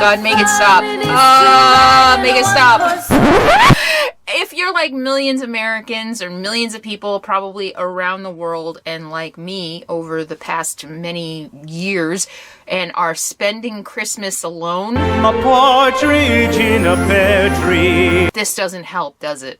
God, make it stop. Make it stop. If you're like millions of Americans or millions of people probably around the world and like me over the past many years and are spending Christmas alone, a partridge in a pear tree. This doesn't help, does it?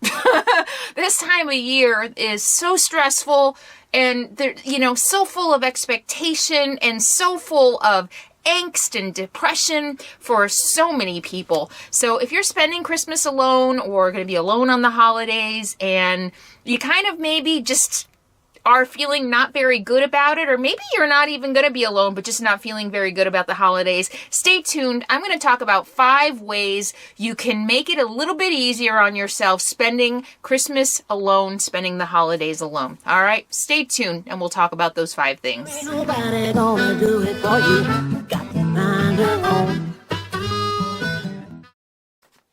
This time of year is so stressful and they're, so full of expectation and so full of angst and depression for so many people. So if you're spending Christmas alone or going to be alone on the holidays and you kind of maybe just are feeling not very good about it, or maybe you're not even going to be alone but just not feeling very good about the holidays, stay tuned. I'm going to talk about 5 ways you can make it a little bit easier on yourself spending Christmas alone, spending the holidays alone. All right, stay tuned and we'll talk about those 5 things. Ain't nobody gonna do it for you. Got to find your own.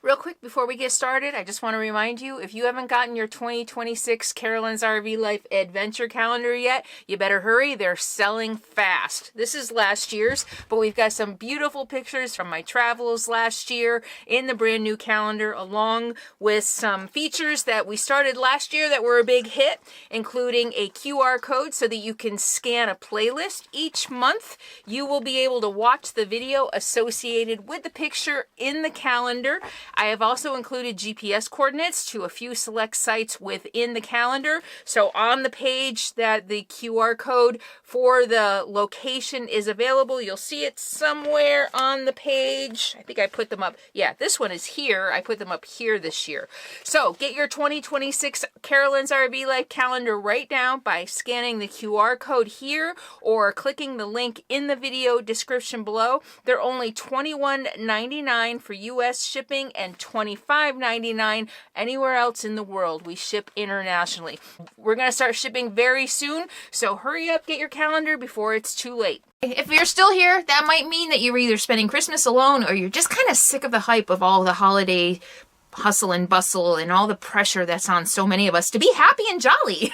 Real quick before we get started, I just want to remind you, if you haven't gotten your 2026 Carolyn's RV Life Adventure Calendar yet, you better hurry. They're selling fast. This is last year's, but we've got some beautiful pictures from my travels last year in the brand new calendar, along with some features that we started last year that were a big hit, including a QR code so that you can scan a playlist. Each month, you will be able to watch the video associated with the picture in the calendar. I have also included GPS coordinates to a few select sites within the calendar. So on the page that the QR code for the location is available, you'll see it somewhere on the page. I think I put them up. Yeah, this one is here. I put them up here this year. So get your 2026 Carolyn's RV Life calendar right now by scanning the QR code here or clicking the link in the video description below. They're only $21.99 for US shipping and $25.99 anywhere else in the world. We ship internationally. We're going to start shipping very soon, so hurry up, get your calendar before it's too late. If you're still here, that might mean that you're either spending Christmas alone or you're just kind of sick of the hype of all the holiday hustle and bustle and all the pressure that's on so many of us to be happy and jolly,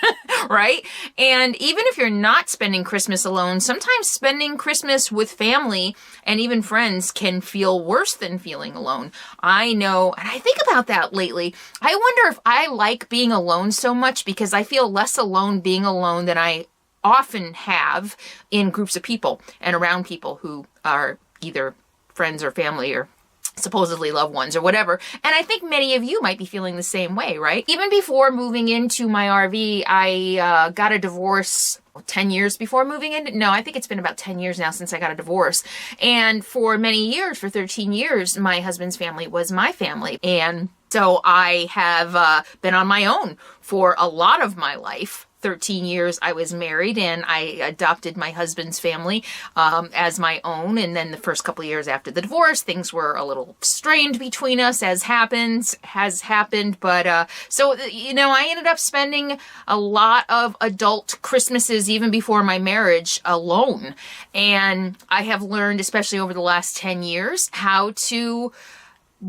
right? And even if you're not spending Christmas alone, sometimes spending Christmas with family and even friends can feel worse than feeling alone. I know, and I think about that lately. I wonder if I like being alone so much because I feel less alone being alone than I often have in groups of people and around people who are either friends or family or supposedly loved ones or whatever. And I think many of you might be feeling the same way, right? Even before moving into my RV, I got a divorce 10 years before moving in. No, I think it's been about 10 years now since I got a divorce. And for many years, for 13 years, my husband's family was my family. And so I have been on my own for a lot of my life. 13 years I was married and I adopted my husband's family as my own. And then the first couple of years after the divorce, things were a little strained between us, as has happened. But so, I ended up spending a lot of adult Christmases even before my marriage alone. And I have learned, especially over the last 10 years, how to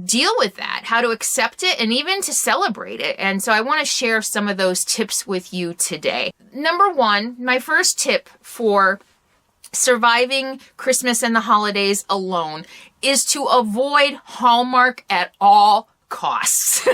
deal with that, how to accept it, and even to celebrate it. And so I want to share some of those tips with you today. Number 1, my first tip for surviving Christmas and the holidays alone is to avoid Hallmark at all costs.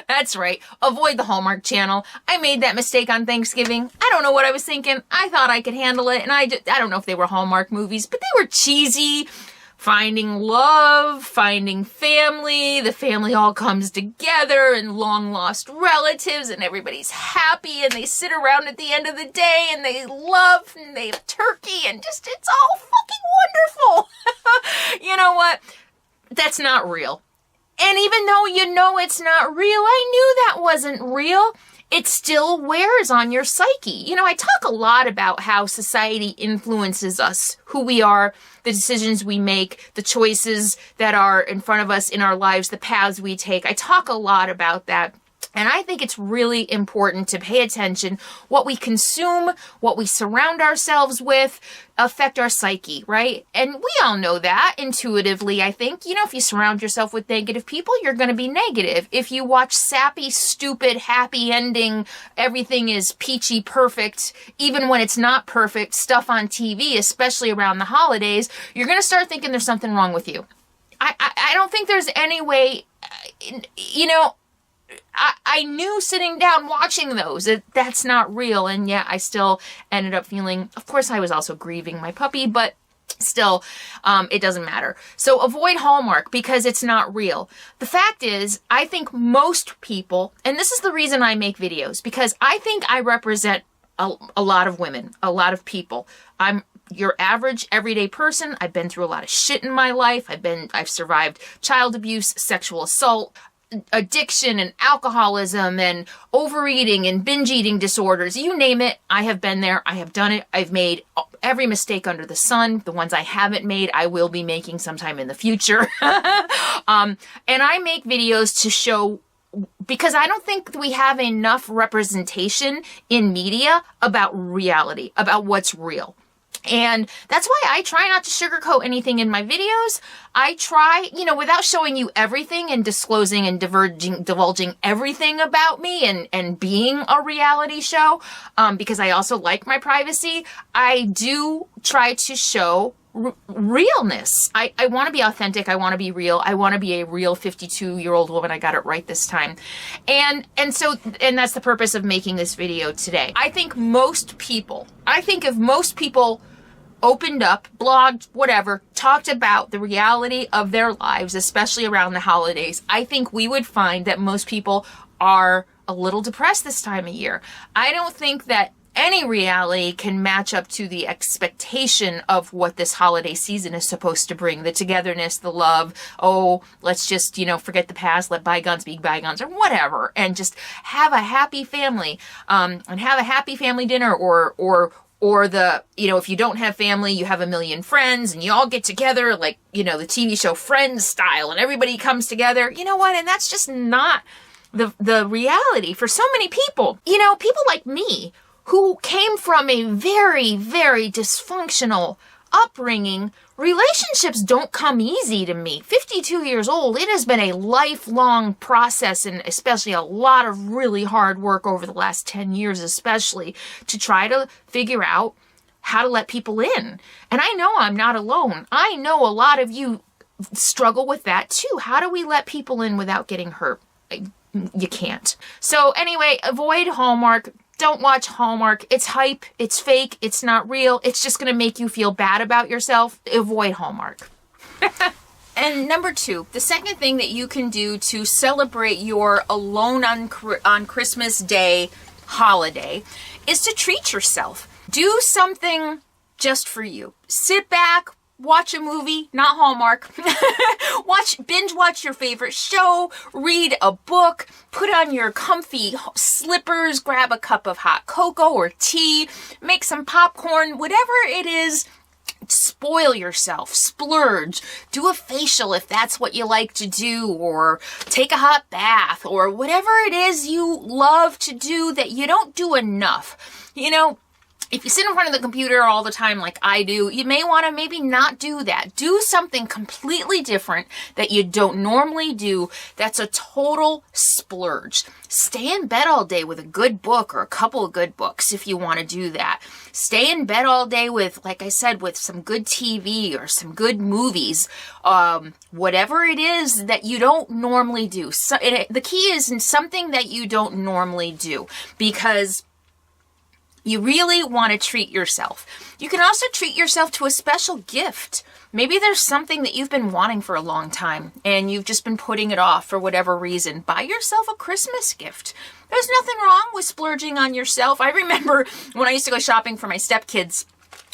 That's right. Avoid the Hallmark Channel. I made that mistake on Thanksgiving. I don't know what I was thinking. I thought I could handle it. And I don't know if they were Hallmark movies, but they were cheesy. Finding love, finding family, the family all comes together and long lost relatives and everybody's happy and they sit around at the end of the day and they love and they have turkey and just, it's all fucking wonderful. You know what? That's not real. And even though you know it's not real, I knew that wasn't real. It still wears on your psyche. I talk a lot about how society influences us, who we are, the decisions we make, the choices that are in front of us in our lives, the paths we take. I talk a lot about that. And I think it's really important to pay attention. What we consume, what we surround ourselves with, affect our psyche, right? And we all know that intuitively, I think. If you surround yourself with negative people, you're going to be negative. If you watch sappy, stupid, happy ending, everything is peachy perfect, even when it's not perfect, stuff on TV, especially around the holidays, you're going to start thinking there's something wrong with you. I don't think there's any way, you know, I knew sitting down watching those that that's not real, and yet I still ended up feeling, of course I was also grieving my puppy, but still, it doesn't matter. So avoid Hallmark because it's not real. The fact is, I think most people, and this is the reason I make videos, because I think I represent a lot of women, a lot of people. I'm your average everyday person. I've been through a lot of shit in my life. I've survived child abuse, sexual assault, addiction and alcoholism and overeating and binge eating disorders. You name it, I have been there. I have done it. I've made every mistake under the sun. The ones I haven't made, I will be making sometime in the future. And I make videos to show, because I don't think we have enough representation in media about reality, about what's real. And that's why I try not to sugarcoat anything in my videos. I try, you know, without showing you everything and disclosing and divulging everything about me and being a reality show, because I also like my privacy, I do try to show realness. I want to be authentic. I want to be real. I want to be a real 52-year-old woman. I got it right this time. And that's the purpose of making this video today. I think if most people opened up, blogged, whatever, talked about the reality of their lives, especially around the holidays, I think we would find that most people are a little depressed this time of year. I don't think that any reality can match up to the expectation of what this holiday season is supposed to bring. The togetherness, the love, oh, let's just, you know, forget the past, let bygones be bygones, or whatever, and just have a happy family, and have a happy family dinner, or the, you know, if you don't have family, you have a million friends and you all get together like, you know, the TV show Friends style and everybody comes together. You know what? And that's just not the reality for so many people. You know, people like me who came from a very, very dysfunctional upbringing, relationships don't come easy to me. 52 years old, it has been a lifelong process, and especially a lot of really hard work over the last 10 years, especially to try to figure out how to let people in. And I know I'm not alone. I know a lot of you struggle with that too. How do we let people in without getting hurt? You can't. So anyway, avoid Hallmark. Don't watch Hallmark. It's hype. It's fake. It's not real. It's just going to make you feel bad about yourself. Avoid Hallmark. And number 2, the second thing that you can do to celebrate your alone on Christmas Day holiday is to treat yourself. Do something just for you. Sit back, watch a movie, not Hallmark. Binge watch your favorite show, read a book, put on your comfy slippers, grab a cup of hot cocoa or tea, make some popcorn, whatever it is. Spoil yourself, splurge, do a facial if that's what you like to do, or take a hot bath, or whatever it is you love to do that you don't do enough. You know, if you sit in front of the computer all the time like I do, you may want to maybe not do that. Do something completely different that you don't normally do that's a total splurge. Stay in bed all day with a good book or a couple of good books if you want to do that. Stay in bed all day with, like I said, with some good TV or some good movies. Whatever it is that you don't normally do. So, the key is in something that you don't normally do, because you really want to treat yourself. You can also treat yourself to a special gift. Maybe there's something that you've been wanting for a long time and you've just been putting it off for whatever reason. Buy yourself a Christmas gift. There's nothing wrong with splurging on yourself. I remember when I used to go shopping for my stepkids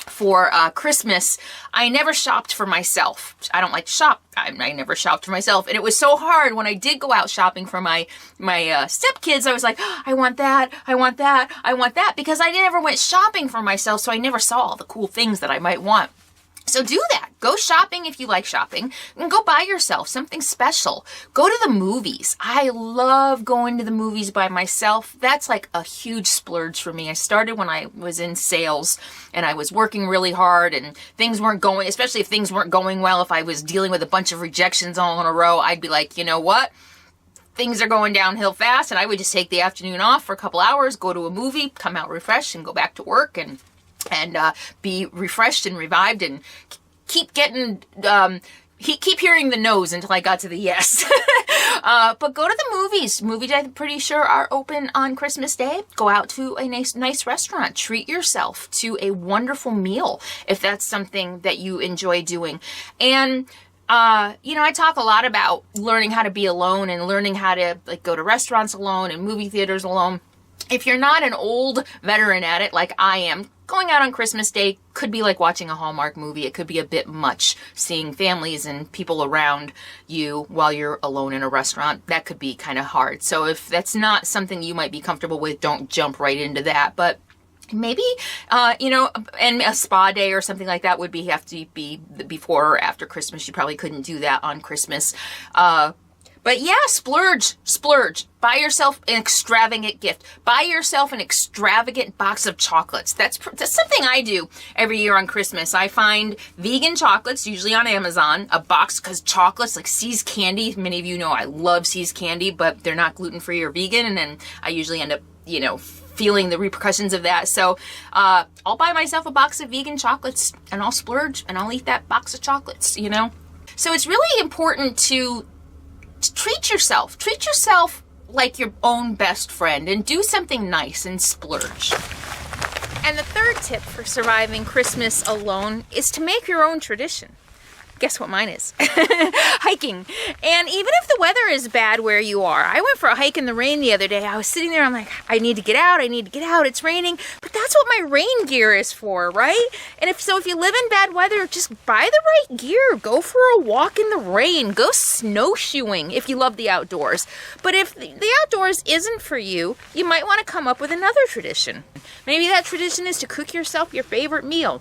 for Christmas, I never shopped for myself. I don't like to shop. I never shopped for myself. And it was so hard when I did go out shopping for my stepkids. I was like, oh, I want that, I want that, I want that, because I never went shopping for myself, so I never saw all the cool things that I might want. So do that. Go shopping if you like shopping, and go buy yourself something special. Go to the movies. I love going to the movies by myself. That's like a huge splurge for me. I started when I was in sales and I was working really hard and things weren't going, especially if things weren't going well. If I was dealing with a bunch of rejections all in a row, I'd be like, you know what? Things are going downhill fast, and I would just take the afternoon off for a couple hours, go to a movie, come out refreshed, and go back to work and be refreshed and revived and keep getting keep hearing the no's until I got to the yes. But go to the movies. Movies, I'm pretty sure, are open on Christmas Day. Go out to a nice restaurant. Treat yourself to a wonderful meal if that's something that you enjoy doing. And you know, I talk a lot about learning how to be alone and learning how to like go to restaurants alone and movie theaters alone. If you're not an old veteran at it like I am, going out on Christmas Day could be like watching a Hallmark movie. It could be a bit much, seeing families and people around you while you're alone in a restaurant. That could be kind of hard. So if that's not something you might be comfortable with, don't jump right into that. But maybe, you know, and a spa day or something like that would have to be before or after Christmas. You probably couldn't do that on Christmas. But yeah, splurge. Buy yourself an extravagant gift. Buy yourself an extravagant box of chocolates. That's something I do every year on Christmas. I find vegan chocolates, usually on Amazon, a box, because chocolates like See's Candy, many of you know I love See's Candy, but they're not gluten-free or vegan, and then I usually end up, you know, feeling the repercussions of that. So I'll buy myself a box of vegan chocolates, and I'll splurge, and I'll eat that box of chocolates, you know? So it's really important to treat yourself. Treat yourself like your own best friend and do something nice and splurge. And the third tip for surviving Christmas alone is to make your own tradition. Guess what mine is? Hiking. And even if the weather is bad where you are, I went for a hike in the rain the other day. I was sitting there, I'm like, I need to get out, it's raining. But that's what my rain gear is for, right? And if you live in bad weather, just buy the right gear. Go for a walk in the rain. Go snowshoeing if you love the outdoors. But if the outdoors isn't for you, you might want to come up with another tradition. Maybe that tradition is to cook yourself your favorite meal.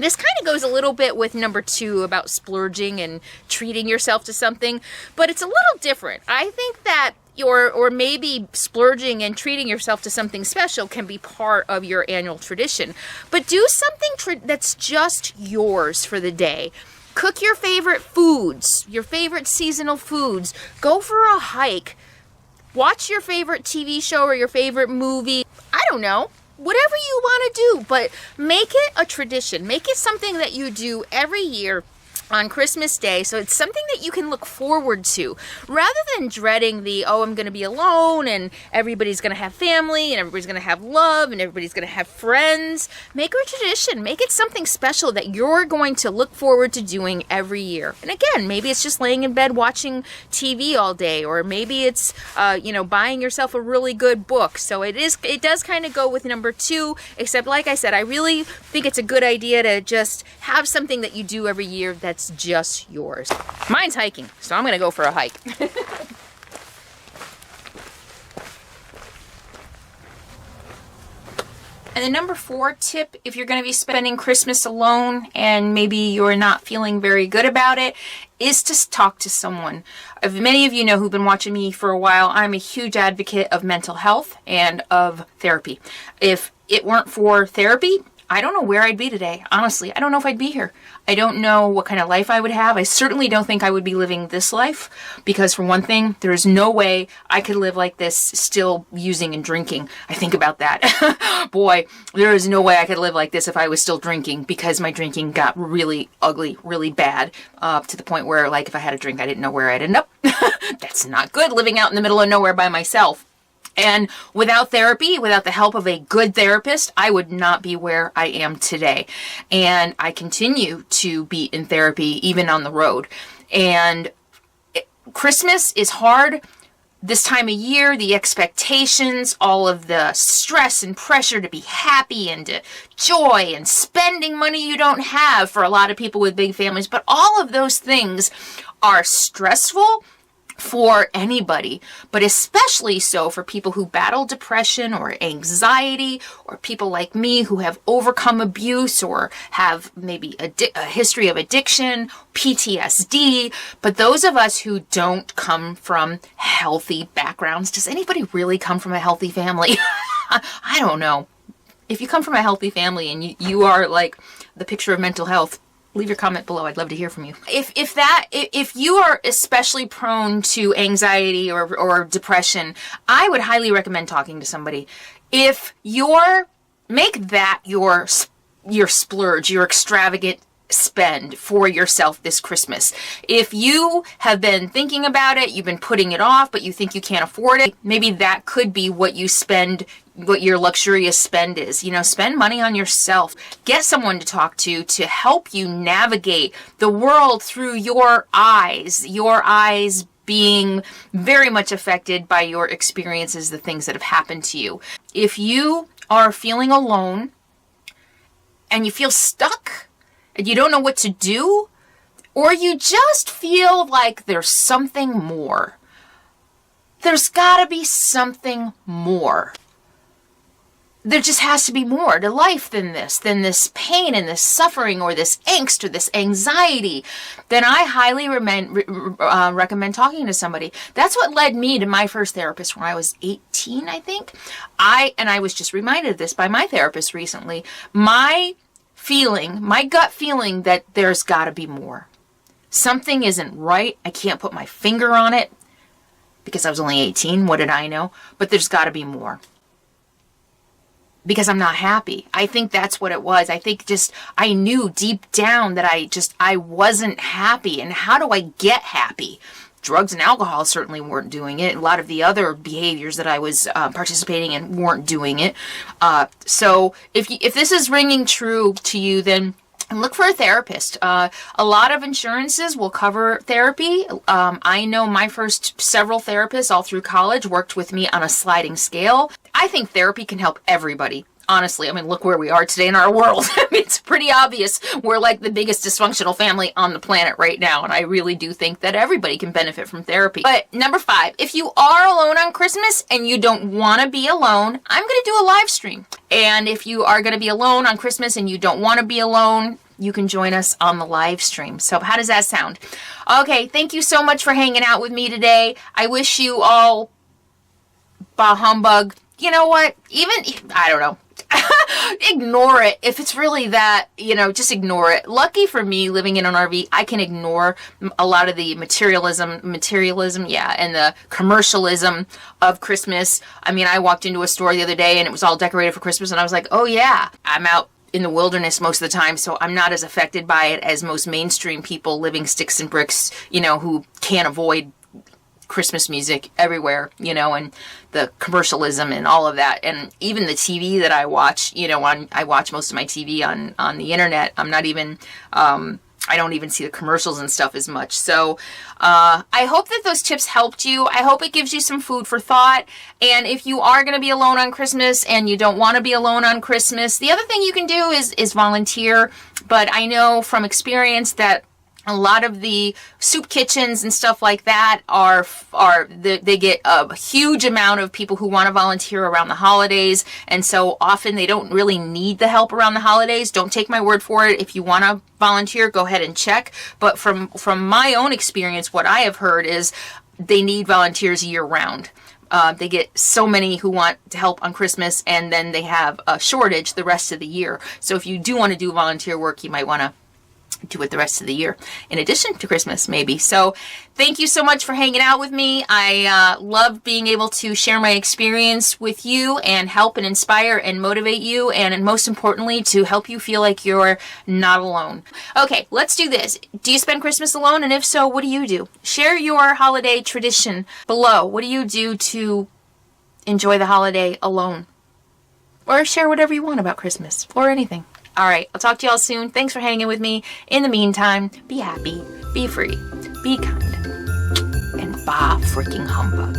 This kind of goes a little bit with number 2 about splurging and treating yourself to something, but it's a little different. I think that or maybe splurging and treating yourself to something special can be part of your annual tradition. But do something that's just yours for the day. Cook your favorite foods, your favorite seasonal foods. Go for a hike. Watch your favorite TV show or your favorite movie. I don't know. Whatever you want to do, but make it a tradition. Make it something that you do every year on Christmas Day, so it's something that you can look forward to, rather than dreading I'm going to be alone and everybody's going to have family and everybody's going to have love and everybody's going to have friends. Make it a tradition. Make it something special that you're going to look forward to doing every year. And again, maybe it's just laying in bed watching TV all day, or maybe it's buying yourself a really good book. So it does kind of go with number 2, except like I said, I really think it's a good idea to just have something that you do every year that's just yours. Mine's hiking, so I'm gonna go for a hike. And the number 4 tip, if you're going to be spending Christmas alone and maybe you're not feeling very good about it, is to talk to someone. Many of you know who've been watching me for a while, I'm a huge advocate of mental health and of therapy. If it weren't for therapy, I don't know where I'd be today. Honestly, I don't know if I'd be here. I don't know what kind of life I would have. I certainly don't think I would be living this life, because for one thing, there is no way I could live like this still using and drinking. I think about that. Boy, there is no way I could live like this if I was still drinking, because my drinking got really ugly, really bad, to the point where, like, if I had a drink, I didn't know where I'd end up. That's not good, living out in the middle of nowhere by myself. And without therapy, without the help of a good therapist, I would not be where I am today. And I continue to be in therapy even on the road. And Christmas is hard. This time of year, the expectations, all of the stress and pressure to be happy and to joy and spending money you don't have for a lot of people with big families. But all of those things are stressful for anybody, but especially so for people who battle depression or anxiety, or people like me who have overcome abuse or have maybe a history of addiction, PTSD. But those of us who don't come from healthy backgrounds, does anybody really come from a healthy family? I don't know. If you come from a healthy family and you are like the picture of mental health, leave your comment below. I'd love to hear from you. If you are especially prone to anxiety or depression, I would highly recommend talking to somebody. Make that your splurge, your extravagant spend for yourself this Christmas. If you have been thinking about it, you've been putting it off, but you think you can't afford it, maybe that could be what you spend, what your luxurious spend is. You know, spend money on yourself. Get someone to talk to help you navigate the world through your eyes being very much affected by your experiences, the things that have happened to you. If you are feeling alone and you feel stuck, and you don't know what to do, or you just feel like there's something more. There's gotta be something more. There just has to be more to life than this pain and this suffering or this angst or this anxiety. Then I highly recommend talking to somebody. That's what led me to my first therapist when I was 18, I think. I was just reminded of this by my therapist recently. My gut feeling that there's got to be more. Something isn't right. I can't put my finger on it because I was only 18. What did I know? But there's got to be more. Because I'm not happy. I think that's what it was. I think I knew deep down that I wasn't happy. And how do I get happy? Drugs and alcohol certainly weren't doing it. A lot of the other behaviors that I was participating in weren't doing it. So if this is ringing true to you, then look for a therapist. A lot of insurances will cover therapy. I know my first several therapists all through college worked with me on a sliding scale. I think therapy can help everybody. Honestly, I mean, look where we are today in our world. I mean, it's pretty obvious we're like the biggest dysfunctional family on the planet right now. And I really do think that everybody can benefit from therapy. But number 5, if you are alone on Christmas and you don't want to be alone, I'm going to do a live stream. And if you are going to be alone on Christmas and you don't want to be alone, you can join us on the live stream. So how does that sound? Okay, thank you so much for hanging out with me today. I wish you all bah humbug. You know what? I don't know. Ignore it. If it's really that, just ignore it. Lucky for me, living in an RV, I can ignore a lot of the materialism, and the commercialism of Christmas. I mean, I walked into a store the other day and it was all decorated for Christmas and I was like, oh yeah, I'm out in the wilderness most of the time, so I'm not as affected by it as most mainstream people living sticks and bricks, who can't avoid Christmas music everywhere, and the commercialism and all of that. And even the TV that I watch, I watch most of my TV on the internet. I'm not even, I don't even see the commercials and stuff as much. So I hope that those tips helped you. I hope it gives you some food for thought. And if you are going to be alone on Christmas and you don't want to be alone on Christmas, the other thing you can do is volunteer. But I know from experience that a lot of the soup kitchens and stuff like that they get a huge amount of people who want to volunteer around the holidays, and so often they don't really need the help around the holidays. Don't take my word for it. If you want to volunteer, go ahead and check. But from my own experience, what I have heard is they need volunteers year round. They get so many who want to help on Christmas, and then they have a shortage the rest of the year. So if you do want to do volunteer work, you might want to do it the rest of the year in addition to Christmas, maybe. So thank you so much for hanging out with me. I love being able to share my experience with you and help and inspire and motivate you, and most importantly, to help you feel like you're not alone. Okay, let's do this. Do you spend Christmas alone? And if so, what do you do? Share your holiday tradition below. What do you do to enjoy the holiday alone? Or share whatever you want about Christmas or anything. All right, I'll talk to y'all soon. Thanks for hanging with me. In the meantime, be happy, be free, be kind, and bah freaking humbug.